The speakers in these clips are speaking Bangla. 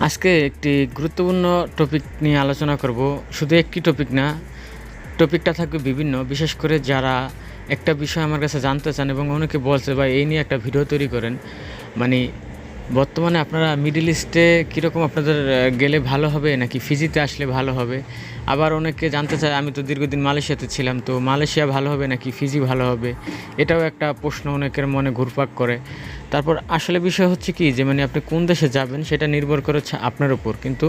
আজকে একটি গুরুত্বপূর্ণ টপিক নিয়ে আলোচনা করব। শুধু একটি টপিক না, টপিকটা থাকবে বিভিন্ন। বিশেষ করে যারা একটা বিষয় আমার কাছে জানতে চান এবং অনেকে বলছে ভাই এই নিয়ে একটা ভিডিও তৈরি করেন। মানে বর্তমানে আপনারা মিডল ইস্টে কীরকম আপনাদের গেলে ভালো হবে নাকি ফিজিতে আসলে ভালো হবে? আবার অনেকে জানতে চায় আমি তো দীর্ঘদিন মালয়েশিয়াতে ছিলাম, তো মালয়েশিয়া ভালো হবে নাকি ফিজি ভালো হবে? এটাও একটা প্রশ্ন অনেকের মনে ঘুরপাক করে। তারপর আসলে বিষয় হচ্ছে কি যে আপনি কোন দেশে যাবেন সেটা নির্ভর করে হচ্ছে আপনার উপর, কিন্তু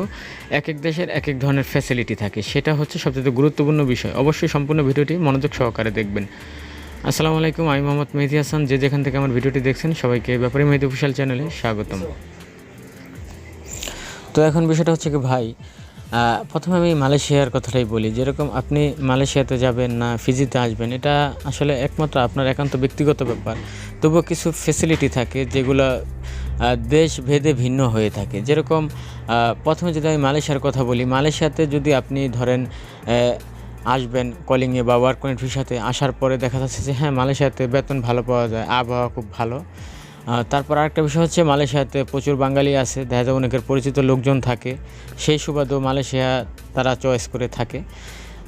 এক এক দেশের এক এক ধরনের ফ্যাসিলিটি থাকে, সেটা হচ্ছে সবচেয়ে গুরুত্বপূর্ণ বিষয়। অবশ্যই সম্পূর্ণ ভিডিওটি মনোযোগ সহকারে দেখবেন। আসসালামু আলাইকুম, আমি মোহাম্মদ মেহেদী হাসান। যে যেখান থেকে আমার ভিডিওটি দেখছেন সবাইকে ব্যাপারে মেহেদী অফিসিয়াল চ্যানেলে স্বাগতম। তো এখন বিষয়টা হচ্ছে কি ভাই, প্রথমে আমি মালয়েশিয়ার কথাটাই বলি। যেরকম আপনি মালয়েশিয়াতে যাবেন না ফিজিতে আসবেন, এটা আসলে একমাত্র আপনার একান্ত ব্যক্তিগত ব্যাপার। তবুও কিছু ফেসিলিটি থাকে যেগুলো দেশ ভেদে ভিন্ন হয়ে থাকে। যেরকম প্রথমে যদি আমি মালয়েশিয়ার কথা বলি, মালয়েশিয়াতে যদি আপনি ধরেন আসবেন কলিংয়ে বা ওয়ার্ক পারমিট ভিসাতে, আসার পরে দেখা যাচ্ছে যে হ্যাঁ মালয়েশিয়াতে বেতন ভালো পাওয়া যায়, আবহাওয়া খুব ভালো। তারপর আরেকটা বিষয় হচ্ছে মালয়েশিয়াতে প্রচুর বাঙালি আছে, দেখা যায় অনেকের পরিচিত লোকজন থাকে, সেই সুবাদেও মালয়েশিয়া তারা চয়েস করে থাকে।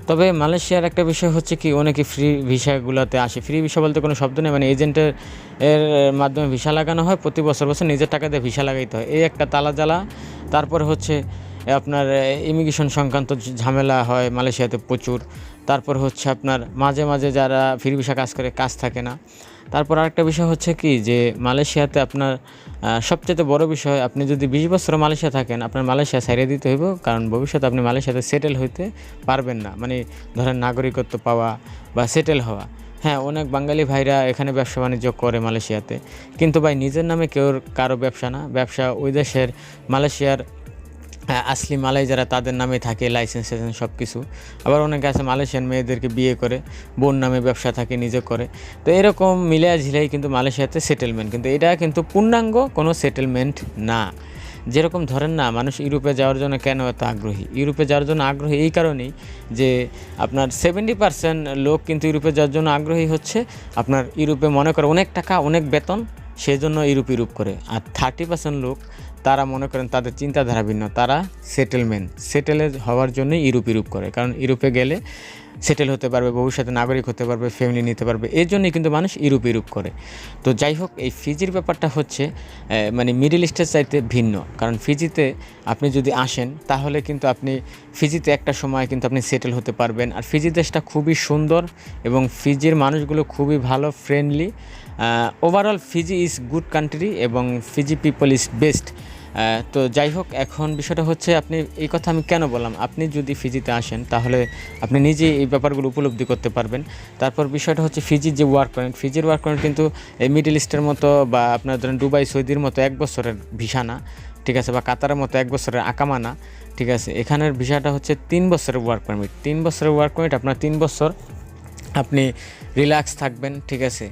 তবে মালয়েশিয়ার একটা বিষয় হচ্ছে কি, অনেকে ফ্রি ভিসাগুলোতে আসে। ফ্রি ভিসা বলতে কোনো শব্দ নেই, এজেন্টের মাধ্যমে ভিসা লাগানো হয়, প্রতি বছর নিজের টাকা দিয়ে ভিসা লাগাইতে হয়, এই একটা তালা জ্বালা। তারপর হচ্ছে আপনার ইমিগ্রেশন সংক্রান্ত ঝামেলা হয় মালয়েশিয়াতে প্রচুর। তারপর হচ্ছে আপনার মাঝে মাঝে যারা ফ্রি ভিসা কাজ করে, কাজ থাকে না। তারপর আরেকটা বিষয় হচ্ছে কি যে মালয়েশিয়াতে আপনার সবচেয়ে বড় বিষয়, আপনি যদি 20 বছর মালয়েশিয়া থাকেন, আপনার মালয়েশিয়া ছাইড়ে দিতে হইব, কারণ ভবিষ্যতে আপনি মালয়েশিয়াতে সেটেল হইতে পারবেন না। ধরেন নাগরিকত্ব পাওয়া বা সেটেল হওয়া। হ্যাঁ, অনেক বাঙালি ভাইরা এখানে ব্যবসা বাণিজ্য করে মালয়েশিয়াতে, কিন্তু ভাই নিজের নামে কারো ব্যবসা না, ব্যবসা ওই দেশের মালয়েশিয়ার আসলি মালয় যারা তাদের নামে থাকে, লাইসেন্স সব কিছু। আবার অনেকে আছে মালয়েশিয়ান মেয়েদেরকে বিয়ে করে বোন নামে ব্যবসা থাকে, নিজে করে। তো এরকম মিলিয়ে ঝিলাই কিন্তু মালয়েশিয়াতে সেটেলমেন্ট, কিন্তু এটা কিন্তু পূর্ণাঙ্গ কোনো সেটেলমেন্ট না। যেরকম ধরেন না, মানুষ ইউরোপে যাওয়ার জন্য কেন এত আগ্রহী? ইউরোপে যাওয়ার জন্য আগ্রহী এই কারণেই যে আপনার 70% লোক কিন্তু ইউরোপে যাওয়ার জন্য আগ্রহী হচ্ছে আপনার ইউরোপে মনে করে অনেক টাকা, অনেক বেতন, সেই জন্য ইউরোপ করে। আর 30% লোক তারা মনে করেন তাদের চিন্তাধারা ভিন্ন, তারা সেটেল হওয়ার জন্যই ইউরোপ করে। কারণ ইউরোপে গেলে সেটেল হতে পারবে, ভবিষ্যতে নাগরিক হতে পারবে, ফ্যামিলি নিতে পারবে, এর জন্যই কিন্তু মানুষ ইউরোপ করে। তো যাই হোক, এই ফিজির ব্যাপারটা হচ্ছে মিডল ইস্টের চাইতে ভিন্ন। কারণ ফিজিতে আপনি যদি আসেন তাহলে কিন্তু আপনি ফিজিতে একটা সময় কিন্তু আপনি সেটেল হতে পারবেন। আর ফিজি দেশটা খুবই সুন্দর এবং ফিজির মানুষগুলো খুবই ভালো, friendly. Overall Fiji is good country এবং ফিজি পিপল ইজ বেস্ট। তো যাই হোক, এখন বিষয়টা হচ্ছে আপনি এই কথা আমি কেন বললাম, আপনি যদি ফিজিতে আসেন তাহলে আপনি নিজেই এই ব্যাপারগুলো উপলব্ধি করতে পারবেন। তারপর বিষয়টা হচ্ছে ফিজির যে ওয়ার্ক পারমিট, ফিজির ওয়ার্ক পারমিট কিন্তু এই মিডল ইস্টের মতো বা আপনার ধরেন দুবাই সৌদির মতো 1 বছরের ভিসা না, ঠিক আছে, বা কাতারের মতো 1 বছরের আকামা না, ঠিক আছে। এখানের ভিসাটা হচ্ছে 3 বছরের ওয়ার্ক পারমিট। 3 বছরের ওয়ার্ক পারমিট, আপনার 3 বছর আপনি রিল্যাক্স থাকবেন, ঠিক আছে।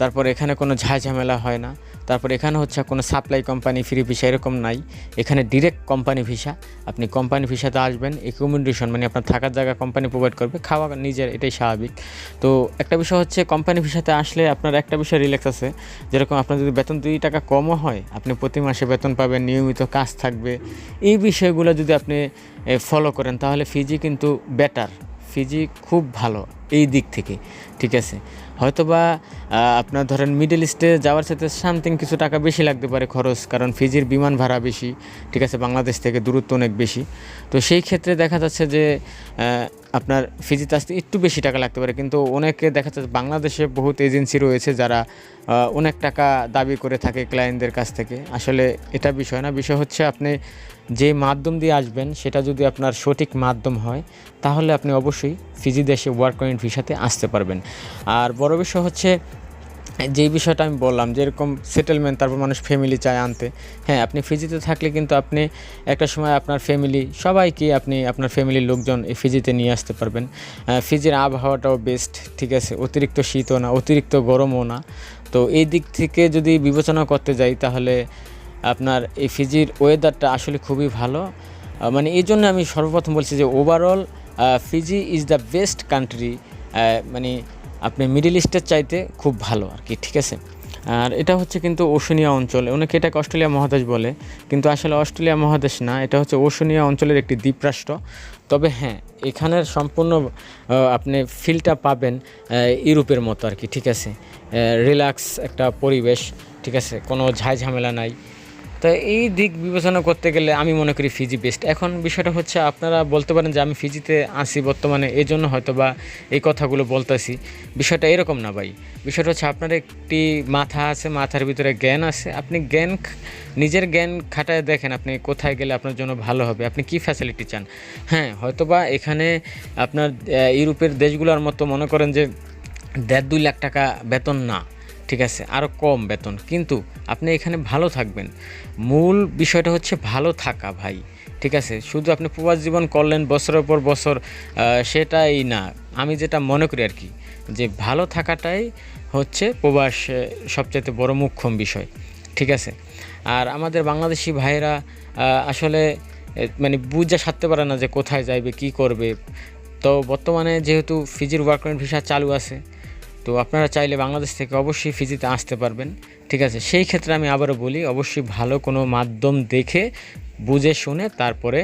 তারপর এখানে কোনো ঝামেলা হয় না। তারপর এখানে হচ্ছে কোনো সাপ্লাই কোম্পানি ফ্রি ভিসা এরকম নাই, এখানে ডিরেক্ট কোম্পানি ভিসা। আপনি কোম্পানি ভিসাতে আসবেন, অ্যাকোমোডেশন আপনার থাকার জায়গা কোম্পানি প্রোভাইড করবে, খাওয়া নিজের, এটাই স্বাভাবিক। তো একটা বিষয় হচ্ছে কোম্পানি ভিসাতে আসলে আপনার একটা বিষয় রিল্যাক্স আছে, যেরকম আপনার যদি বেতন 2 টাকা কমও হয়, আপনি প্রতি মাসে বেতন পাবেন, নিয়মিত কাজ থাকবে। এই বিষয়গুলো যদি আপনি ফলো করেন তাহলে ফিজি কিন্তু বেটার, ফিজি খুব ভালো এই দিক থেকে, ঠিক আছে। হয়তোবা আপনার ধরেন মিডল ইস্টে যাওয়ার সাথে সামথিং কিছু টাকা বেশি লাগতে পারে খরচ, কারণ ফিজির বিমান ভাড়া বেশি, ঠিক আছে, বাংলাদেশ থেকে দূরত্ব অনেক বেশি। তো সেই ক্ষেত্রে দেখা যাচ্ছে যে আপনার ফিজিতে আসতে একটু বেশি টাকা লাগতে পারে। কিন্তু অনেকে দেখা যাচ্ছে বাংলাদেশে বহুত এজেন্সি রয়েছে যারা অনেক টাকা দাবি করে থাকে ক্লায়েন্টদের কাছ থেকে। আসলে এটা বিষয় না, বিষয় হচ্ছে আপনি যে মাধ্যম দিয়ে আসবেন সেটা যদি আপনার সঠিক মাধ্যম হয় তাহলে আপনি অবশ্যই ফিজি দেশে ওয়ার্ক পারমিট ভিসাতে আসতে পারবেন। আর বড় বিষয় হচ্ছে যেই বিষয়টা আমি বললাম, যেরকম সেটেলমেন্ট, তারপর মানুষ ফ্যামিলি চায় আনতে। হ্যাঁ, আপনি ফিজিতে থাকলে কিন্তু আপনি একটা সময় আপনার ফ্যামিলি সবাইকে আপনি আপনার ফ্যামিলির লোকজন এই ফিজিতে নিয়ে আসতে পারবেন। ফিজির আবহাওয়াটাও বেস্ট, ঠিক আছে, অতিরিক্ত শীতও না, অতিরিক্ত গরমও না। তো এই দিক থেকে যদি বিবেচনা করতে যাই তাহলে আপনার এই ফিজির ওয়েদারটা আসলে খুবই ভালো। এই জন্য আমি সর্বপ্রথম বলছি যে overall Fiji is the best country, আপনি মিডল ইস্টের চাইতে খুব ভালো আর কি, ঠিক আছে। আর এটা হচ্ছে কিন্তু ওশেনিয়া অঞ্চল, অনেকে এটাকে অস্ট্রেলিয়া মহাদেশ বলে, কিন্তু আসলে অস্ট্রেলিয়া মহাদেশ না, এটা হচ্ছে ওশেনিয়া অঞ্চলের একটি দ্বীপরাষ্ট্র। তবে হ্যাঁ, এখানের সম্পূর্ণ আপনি ফিলটা পাবেন ইউরোপের মতো আর কি, ঠিক আছে। রিল্যাক্স একটা পরিবেশ, ঠিক আছে, কোনো ঝামেলা নাই। তো এই দিক বিবেচনা করতে গেলে আমি মনে করি ফিজি বেস্ট। এখন বিষয়টা হচ্ছে আপনারা বলতে পারেন যে আমি ফিজিতে আসি বর্তমানে, এই জন্য হয়তো বা এই কথাগুলো বলতেছি। বিষয়টা এরকম না ভাই, বিষয়টা হচ্ছে আপনার একটি মাথা আছে, মাথার ভিতরে জ্ঞান আছে, আপনি নিজের জ্ঞান খাটায় দেখেন আপনি কোথায় গেলে আপনার জন্য ভালো হবে, আপনি কি ফ্যাসিলিটি চান। হ্যাঁ, হয়তো বা এখানে আপনার ইউরোপের দেশগুলোর মতো মনে করেন যে 1.5-2 লাখ টাকা বেতন না, ঠিক আছে, আরও কম বেতন, কিন্তু আপনি এখানে ভালো থাকবেন। মূল বিষয়টা হচ্ছে ভালো থাকা ভাই, ঠিক আছে। শুধু আপনি প্রবাস জীবন করলেন বছরের পর বছর, সেটাই না। আমি যেটা মনে করি আর কি, যে ভালো থাকাটাই হচ্ছে প্রবাস সবচেয়ে বড় মুখ্যম বিষয়, ঠিক আছে। আর আমাদের বাংলাদেশি ভাইয়েরা আসলে মানে বুঝে সারতে পারে না যে কোথায় যাইবে, কি করবে। তো বর্তমানে যেহেতু ফিজির ওয়ার্ক পারমিট ভিসা চালু আছে, তো আপনারা চাইলে বাংলাদেশ থেকে অবশ্যই ফিজিতে আসতে পারবেন, ঠিক আছে। সেই ক্ষেত্রে আমি আবারও বলি, অবশ্যই ভালো কোনো মাধ্যম দেখে বুঝে শুনে তারপরে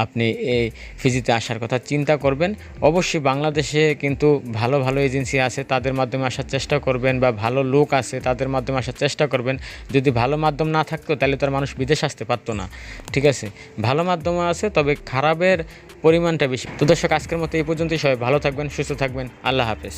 আপনি এই ফিজিতে আসার কথা চিন্তা করবেন। অবশ্যই বাংলাদেশে কিন্তু ভালো ভালো এজেন্সি আছে, তাদের মাধ্যমে আসার চেষ্টা করবেন, বা ভালো লোক আছে তাদের মাধ্যমে আসার চেষ্টা করবেন। যদি ভালো মাধ্যম না থাকতো তাহলে তো আর মানুষ বিদেশ আসতে পারতো না, ঠিক আছে। ভালো মাধ্যম আছে, তবে খারাপের পরিমাণটা বেশি। তো দর্শক, আজকের মতো এই পর্যন্তই। সবাই ভালো থাকবেন, সুস্থ থাকবেন, আল্লাহ হাফেজ।